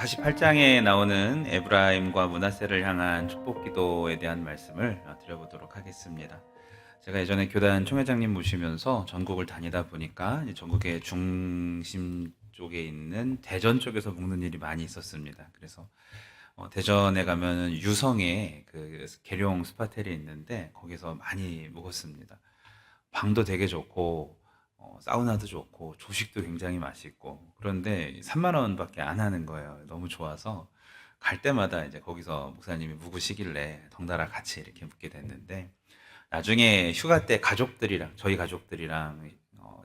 48장에 나오는 에브라임과 므낫세를 향한 축복 기도에 대한 말씀을 드려보도록 하겠습니다. 제가 예전에 교단 총회장님 모시면서 전국을 다니다 보니까 전국의 중심 쪽에 있는 대전 쪽에서 묵는 일이 많이 있었습니다. 그래서 대전에 가면은 유성에 그 계룡 스파텔이 있는데 거기서 많이 묵었습니다. 방도 되게 좋고 사우나도 좋고 조식도 굉장히 맛있고 그런데 3만 원밖에 안 하는 거예요. 너무 좋아서 갈 때마다 이제 거기서 목사님이 묵으시길래 덩달아 같이 이렇게 묵게 됐는데 나중에 휴가 때 가족들이랑 저희 가족들이랑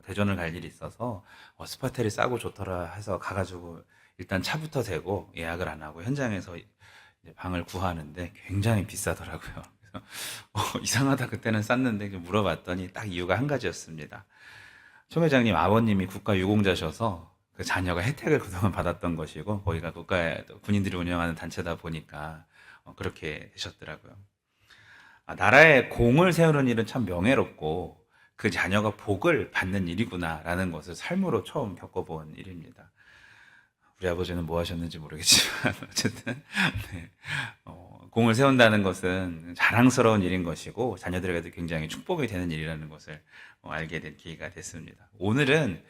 대전을 갈 일이 있어서 스파텔이 싸고 좋더라 해서 가가지고 일단 차부터 대고 예약을 안 하고 현장에서 이제 방을 구하는데 굉장히 비싸더라고요. 그래서 이상하다 그때는 쌌는데 물어봤더니 딱 이유가 한 가지였습니다. 초 회장님 아버님이 국가 유공자셔서 그 자녀가 혜택을 그동안 받았던 것이고 거기가 국가 군인들이 운영하는 단체다 보니까 그렇게 되셨더라고요. 나라에 공을 세우는 일은 참 명예롭고 그 자녀가 복을 받는 일이구나라는 것을 삶으로 처음 겪어본 일입니다. 우리 아버지는 뭐 하셨는지 모르겠지만 어쨌든 네. 공을 세운다는 것은 자랑스러운 일인 것이고 자녀들에게도 굉장히 축복이 되는 일이라는 것을 알게 된 기회가 됐습니다. 오늘은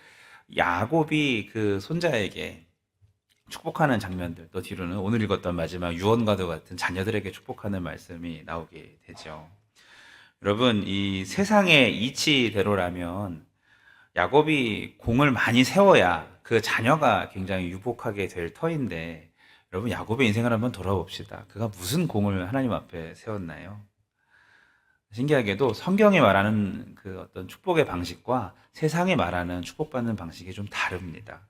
야곱이 그 손자에게 축복하는 장면들, 또 뒤로는 오늘 읽었던 마지막 유언과도 같은 자녀들에게 축복하는 말씀이 나오게 되죠. 여러분, 이 세상의 이치대로라면 야곱이 공을 많이 세워야 그 자녀가 굉장히 유복하게 될 터인데, 여러분, 야곱의 인생을 한번 돌아봅시다. 그가 무슨 공을 하나님 앞에 세웠나요? 신기하게도 성경이 말하는 그 어떤 축복의 방식과 세상이 말하는 축복받는 방식이 좀 다릅니다.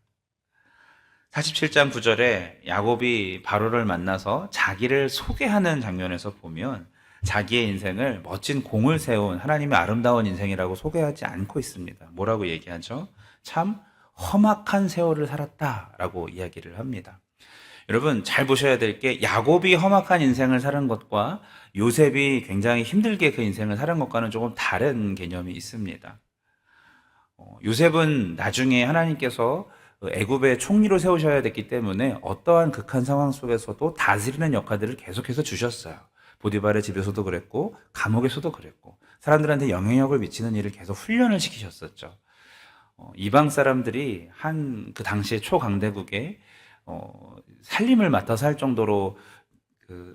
47장 9절에 야곱이 바로를 만나서 자기를 소개하는 장면에서 보면 자기의 인생을 멋진 공을 세운 하나님의 아름다운 인생이라고 소개하지 않고 있습니다. 뭐라고 얘기하죠? 참 험악한 세월을 살았다라고 이야기를 합니다. 여러분 잘 보셔야 될 게 야곱이 험악한 인생을 사는 것과 요셉이 굉장히 힘들게 그 인생을 사는 것과는 조금 다른 개념이 있습니다. 요셉은 나중에 하나님께서 애굽의 총리로 세우셔야 됐기 때문에 어떠한 극한 상황 속에서도 다스리는 역할들을 계속해서 주셨어요. 보디발의 집에서도 그랬고 감옥에서도 그랬고 사람들한테 영향력을 미치는 일을 계속 훈련을 시키셨었죠. 이방 사람들이 한 그 당시의 초강대국에 살림을 맡아서 할 정도로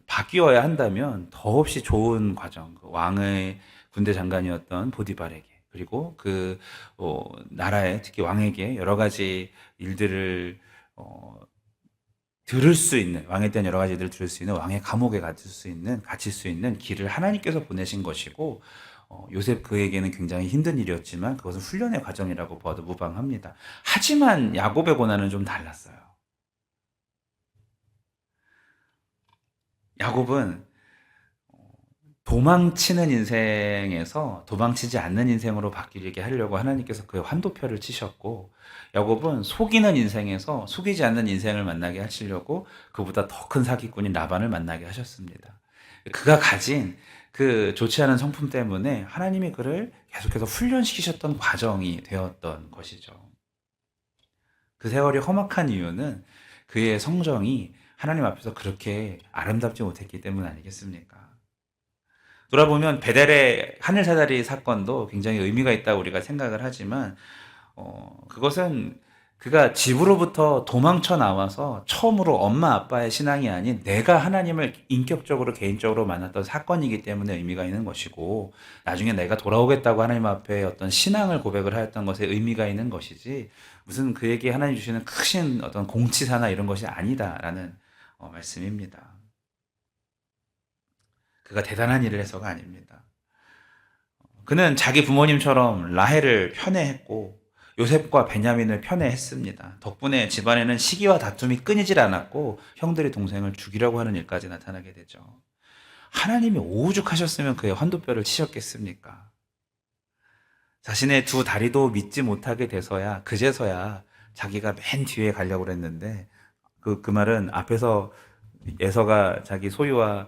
바뀌어야 한다면 더없이 좋은 과정, 그 왕의 군대 장관이었던 보디발에게 그리고 그 나라의 특히 왕에게 여러 가지 일들을 들을 수 있는 왕에 대한 여러 가지 일들을 들을 수 있는 왕의 감옥에 갇힐 수 있는 길을 하나님께서 보내신 것이고 요셉 그에게는 굉장히 힘든 일이었지만 그것은 훈련의 과정이라고 봐도 무방합니다. 하지만 야곱의 고난은 좀 달랐어요. 야곱은 도망치는 인생에서 도망치지 않는 인생으로 바뀌게 하려고 하나님께서 그의 환도표를 치셨고 야곱은 속이는 인생에서 속이지 않는 인생을 만나게 하시려고 그보다 더 큰 사기꾼인 라반을 만나게 하셨습니다. 그가 가진 그 좋지 않은 성품 때문에 하나님이 그를 계속해서 훈련시키셨던 과정이 되었던 것이죠. 그 세월이 험악한 이유는 그의 성정이 하나님 앞에서 그렇게 아름답지 못했기 때문 아니겠습니까? 돌아보면 베델의 하늘사다리 사건도 굉장히 의미가 있다고 우리가 생각을 하지만 그것은 그가 집으로부터 도망쳐 나와서 처음으로 엄마 아빠의 신앙이 아닌 내가 하나님을 인격적으로 개인적으로 만났던 사건이기 때문에 의미가 있는 것이고 나중에 내가 돌아오겠다고 하나님 앞에 어떤 신앙을 고백을 하였던 것에 의미가 있는 것이지 무슨 그에게 하나님 주시는 크신 어떤 공치사나 이런 것이 아니다라는 말씀입니다. 그가 대단한 일을 해서가 아닙니다. 그는 자기 부모님처럼 라헬을 편애했고 요셉과 베냐민을 편애했습니다. 덕분에 집안에는 시기와 다툼이 끊이질 않았고 형들이 동생을 죽이려고 하는 일까지 나타나게 되죠. 하나님이 오죽하셨으면 그의 환도뼈를 치셨겠습니까? 자신의 두 다리도 믿지 못하게 돼서야 그제서야 자기가 맨 뒤에 가려고 그랬는데 그 말은 앞에서 에서가 자기 소유와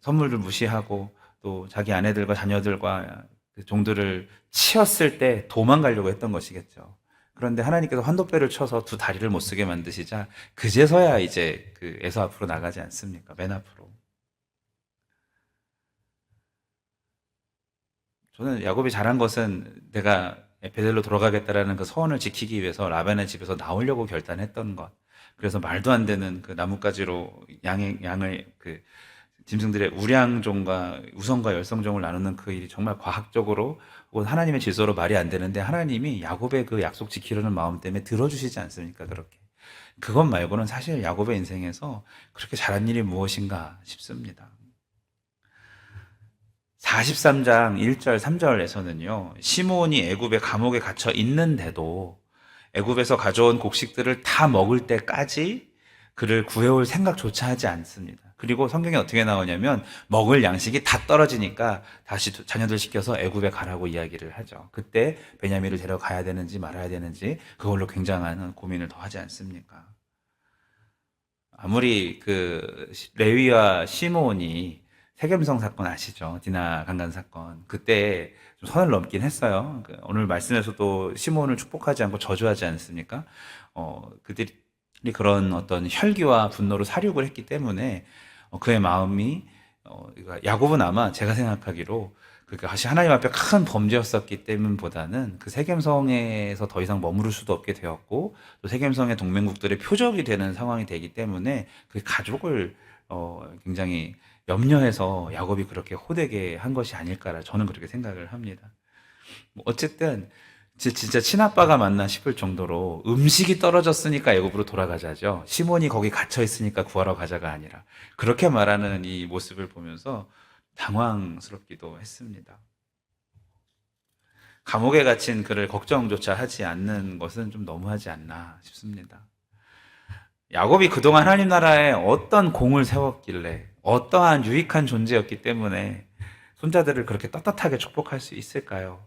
선물들 무시하고 또 자기 아내들과 자녀들과 그 종들을 치었을 때 도망가려고 했던 것이겠죠. 그런데 하나님께서 환도뼈를 쳐서 두 다리를 못 쓰게 만드시자 그제서야 이제 그 에서 앞으로 나가지 않습니까? 맨 앞으로. 저는 야곱이 잘한 것은 내가 베델로 돌아가겠다라는 그 서원을 지키기 위해서 라반의 집에서 나오려고 결단했던 것. 그래서 말도 안 되는 그 나뭇가지로 양을 그 짐승들의 우량종과 우성과 열성종을 나누는 그 일이 정말 과학적으로 혹은 하나님의 질서로 말이 안 되는데 하나님이 야곱의 그 약속 지키려는 마음 때문에 들어주시지 않습니까? 그렇게. 그것 말고는 사실 야곱의 인생에서 그렇게 잘한 일이 무엇인가 싶습니다. 43장 1절 3절에서는요. 시므온이 애굽의 감옥에 갇혀 있는데도 애굽에서 가져온 곡식들을 다 먹을 때까지 그를 구해올 생각조차 하지 않습니다. 그리고 성경에 어떻게 나오냐면 먹을 양식이 다 떨어지니까 다시 자녀들 시켜서 애굽에 가라고 이야기를 하죠. 그때 베냐민을 데려가야 되는지 말아야 되는지 그걸로 굉장한 고민을 더 하지 않습니까? 아무리 그 레위와 시므온이 세겜성 사건 아시죠? 디나 강간 사건. 그때 좀 선을 넘긴 했어요. 오늘 말씀에서도 시므온을 축복하지 않고 저주하지 않습니까? 그들이 그런 어떤 혈기와 분노로 살육을 했기 때문에 그의 마음이 야곱은 아마 제가 생각하기로 다시 하나님 앞에 큰 범죄였었기 때문보다는 그 세겜성에서 더 이상 머무를 수도 없게 되었고 또 세겜성의 동맹국들의 표적이 되는 상황이 되기 때문에 그 가족을 굉장히 염려해서 야곱이 그렇게 호되게 한 것이 아닐까라 저는 그렇게 생각을 합니다. 어쨌든 진짜 친아빠가 맞나 싶을 정도로 음식이 떨어졌으니까 애굽으로 돌아가자죠. 시몬이 거기 갇혀 있으니까 구하러 가자가 아니라 그렇게 말하는 이 모습을 보면서 당황스럽기도 했습니다. 감옥에 갇힌 그를 걱정조차 하지 않는 것은 좀 너무하지 않나 싶습니다. 야곱이 그동안 하나님 나라에 어떤 공을 세웠길래 어떠한 유익한 존재였기 때문에 손자들을 그렇게 떳떳하게 축복할 수 있을까요?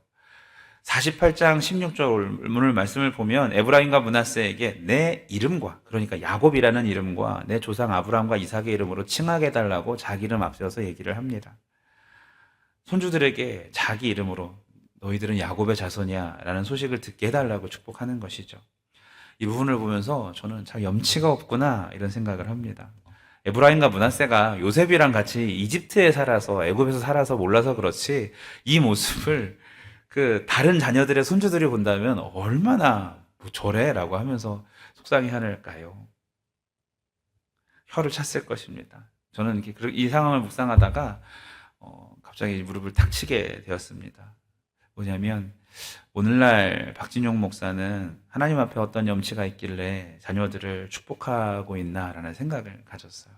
48장 16절 오늘 말씀을 보면 에브라임과 므낫세에게 내 이름과 그러니까 야곱이라는 이름과 내 조상 아브라함과 이삭의 이름으로 칭하게 해달라고 자기 이름 앞세워서 얘기를 합니다. 손주들에게 자기 이름으로 너희들은 야곱의 자손이야 라는 소식을 듣게 해달라고 축복하는 것이죠. 이 부분을 보면서 저는 참 염치가 없구나 이런 생각을 합니다. 에브라임과 므낫세가 요셉이랑 같이 이집트에 살아서 애굽에서 살아서 몰라서 그렇지 이 모습을 그 다른 자녀들의 손주들이 본다면 얼마나 뭐 저래라고 하면서 속상해할까요? 혀를 찼을 것입니다. 저는 이 상황을 묵상하다가 갑자기 무릎을 탁 치게 되었습니다. 뭐냐면 오늘날 박진용 목사는 하나님 앞에 어떤 염치가 있길래 자녀들을 축복하고 있나라는 생각을 가졌어요.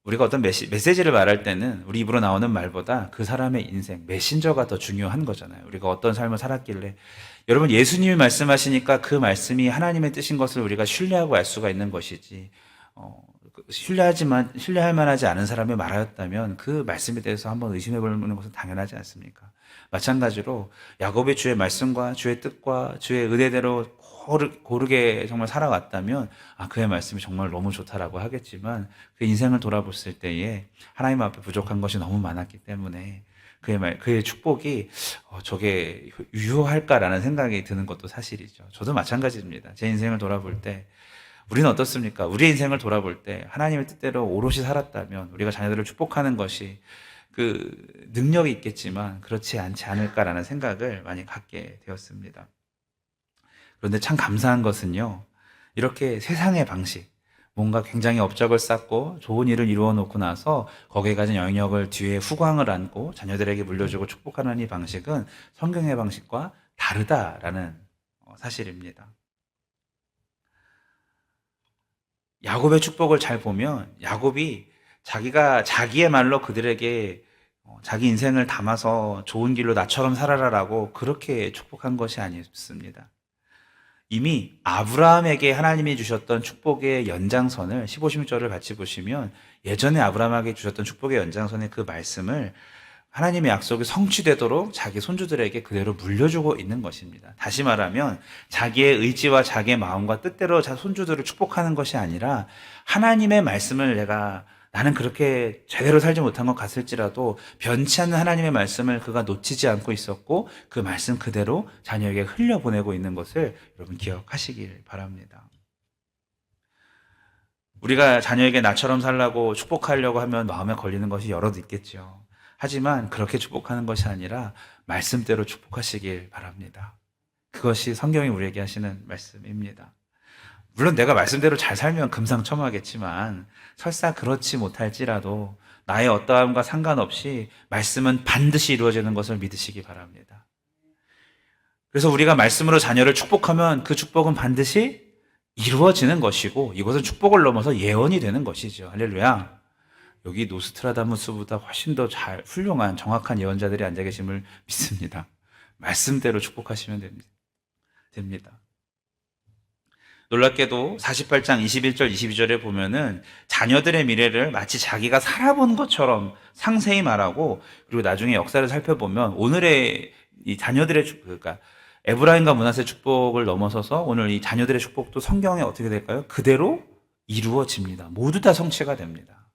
우리가 어떤 메시지를 말할 때는 우리 입으로 나오는 말보다 그 사람의 인생, 메신저가 더 중요한 거잖아요. 우리가 어떤 삶을 살았길래. 여러분, 예수님이 말씀하시니까 그 말씀이 하나님의 뜻인 것을 우리가 신뢰하고 알 수가 있는 것이지, 신뢰할 만하지 않은 사람이 말하였다면 그 말씀에 대해서 한번 의심해 보는 것은 당연하지 않습니까? 마찬가지로 야곱의 주의 말씀과 주의 뜻과 주의 의대대로 고르게 정말 살아왔다면 그의 말씀이 정말 너무 좋다라고 하겠지만 그 인생을 돌아봤을 때에 하나님 앞에 부족한 것이 너무 많았기 때문에 그의 축복이 저게 유효할까라는 생각이 드는 것도 사실이죠. 저도 마찬가지입니다. 제 인생을 돌아볼 때 우리는 어떻습니까? 우리의 인생을 돌아볼 때 하나님의 뜻대로 오롯이 살았다면 우리가 자녀들을 축복하는 것이 그 능력이 있겠지만 그렇지 않지 않을까라는 생각을 많이 갖게 되었습니다. 그런데 참 감사한 것은요, 이렇게 세상의 방식, 뭔가 굉장히 업적을 쌓고 좋은 일을 이루어 놓고 나서 거기에 가진 영역을 뒤에 후광을 안고 자녀들에게 물려주고 축복하는 이 방식은 성경의 방식과 다르다라는 사실입니다. 야곱의 축복을 잘 보면 야곱이 자기의 말로 그들에게 자기 인생을 담아서 좋은 길로 나처럼 살아라라고 그렇게 축복한 것이 아니었습니다. 이미 아브라함에게 하나님이 주셨던 축복의 연장선을 15, 16절을 같이 보시면 예전에 아브라함에게 주셨던 축복의 연장선의 그 말씀을 하나님의 약속이 성취되도록 자기 손주들에게 그대로 물려주고 있는 것입니다. 다시 말하면 자기의 의지와 자기의 마음과 뜻대로 손주들을 축복하는 것이 아니라 하나님의 말씀을 내가 나는 그렇게 제대로 살지 못한 것 같을지라도 변치 않는 하나님의 말씀을 그가 놓치지 않고 있었고 그 말씀 그대로 자녀에게 흘려보내고 있는 것을 여러분 기억하시길 바랍니다. 우리가 자녀에게 나처럼 살라고 축복하려고 하면 마음에 걸리는 것이 여럿 있겠죠. 하지만 그렇게 축복하는 것이 아니라 말씀대로 축복하시길 바랍니다. 그것이 성경이 우리에게 하시는 말씀입니다. 물론 내가 말씀대로 잘 살면 금상첨화겠지만 설사 그렇지 못할지라도 나의 어떠함과 상관없이 말씀은 반드시 이루어지는 것을 믿으시기 바랍니다. 그래서 우리가 말씀으로 자녀를 축복하면 그 축복은 반드시 이루어지는 것이고 이것은 축복을 넘어서 예언이 되는 것이죠. 할렐루야. 여기 노스트라다무스보다 훨씬 더 훌륭한 정확한 예언자들이 앉아 계심을 믿습니다. 말씀대로 축복하시면 됩니다. 놀랍게도 48장 21절 22절에 보면은 자녀들의 미래를 마치 자기가 살아본 것처럼 상세히 말하고 그리고 나중에 역사를 살펴보면 오늘의 이 자녀들의 그러니까 에브라임과 므낫세 축복을 넘어서서 오늘 이 자녀들의 축복도 성경에 어떻게 될까요? 그대로 이루어집니다. 모두 다 성취가 됩니다.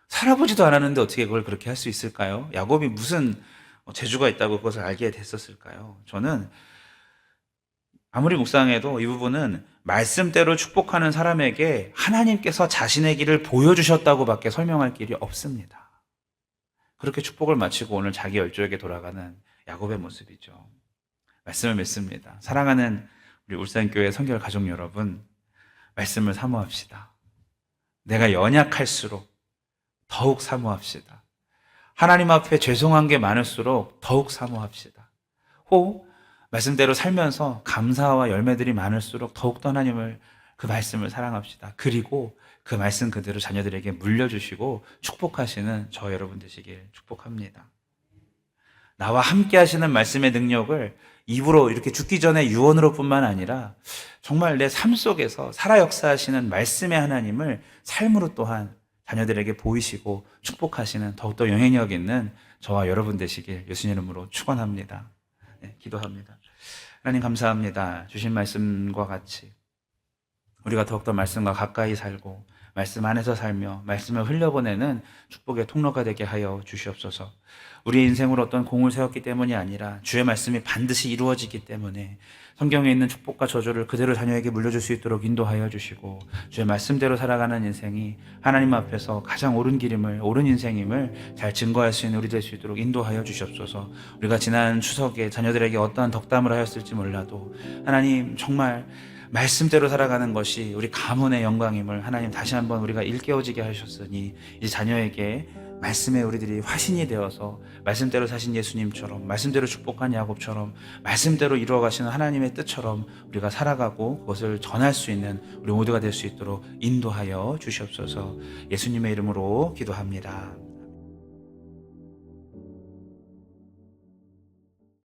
살아보지도 않았는데 어떻게 그걸 그렇게 할 수 있을까요? 야곱이 무슨 재주가 있다고 그것을 알게 됐었을까요? 저는 아무리 묵상해도 이 부분은 말씀대로 축복하는 사람에게 하나님께서 자신의 길을 보여주셨다고 밖에 설명할 길이 없습니다. 그렇게 축복을 마치고 오늘 자기 열조에게 돌아가는 야곱의 모습이죠. 말씀을 믿습니다. 사랑하는 우리 울산교회 성결 가족 여러분, 말씀을 사모합시다. 내가 연약할수록 더욱 사모합시다. 하나님 앞에 죄송한 게 많을수록 더욱 사모합시다. 혹 말씀대로 살면서 감사와 열매들이 많을수록 더욱더 하나님을 그 말씀을 사랑합시다. 그리고 그 말씀 그대로 자녀들에게 물려주시고 축복하시는 저 여러분 되시길 축복합니다. 나와 함께 하시는 말씀의 능력을 입으로 이렇게 죽기 전에 유언으로 뿐만 아니라 정말 내 삶 속에서 살아 역사하시는 말씀의 하나님을 삶으로 또한 자녀들에게 보이시고 축복하시는 더욱더 영향력 있는 저와 여러분 되시길 예수님 이름으로 축원합니다. 네, 기도합니다. 하나님 감사합니다. 주신 말씀과 같이 우리가 더욱더 말씀과 가까이 살고 말씀 안에서 살며 말씀을 흘려보내는 축복의 통로가 되게 하여 주시옵소서. 우리 인생으로 어떤 공을 세웠기 때문이 아니라 주의 말씀이 반드시 이루어지기 때문에 성경에 있는 축복과 저주를 그대로 자녀에게 물려줄 수 있도록 인도하여 주시고 주의 말씀대로 살아가는 인생이 하나님 앞에서 가장 옳은 길임을 옳은 인생임을 잘 증거할 수 있는 우리 될 수 있도록 인도하여 주시옵소서. 우리가 지난 추석에 자녀들에게 어떠한 덕담을 하였을지 몰라도 하나님 정말 말씀대로 살아가는 것이 우리 가문의 영광임을 하나님 다시 한번 우리가 일깨워지게 하셨으니 이제 자녀에게 말씀에 우리들이 화신이 되어서 말씀대로 사신 예수님처럼 말씀대로 축복한 야곱처럼 말씀대로 이루어가시는 하나님의 뜻처럼 우리가 살아가고 그것을 전할 수 있는 우리 모두가 될 수 있도록 인도하여 주시옵소서. 예수님의 이름으로 기도합니다.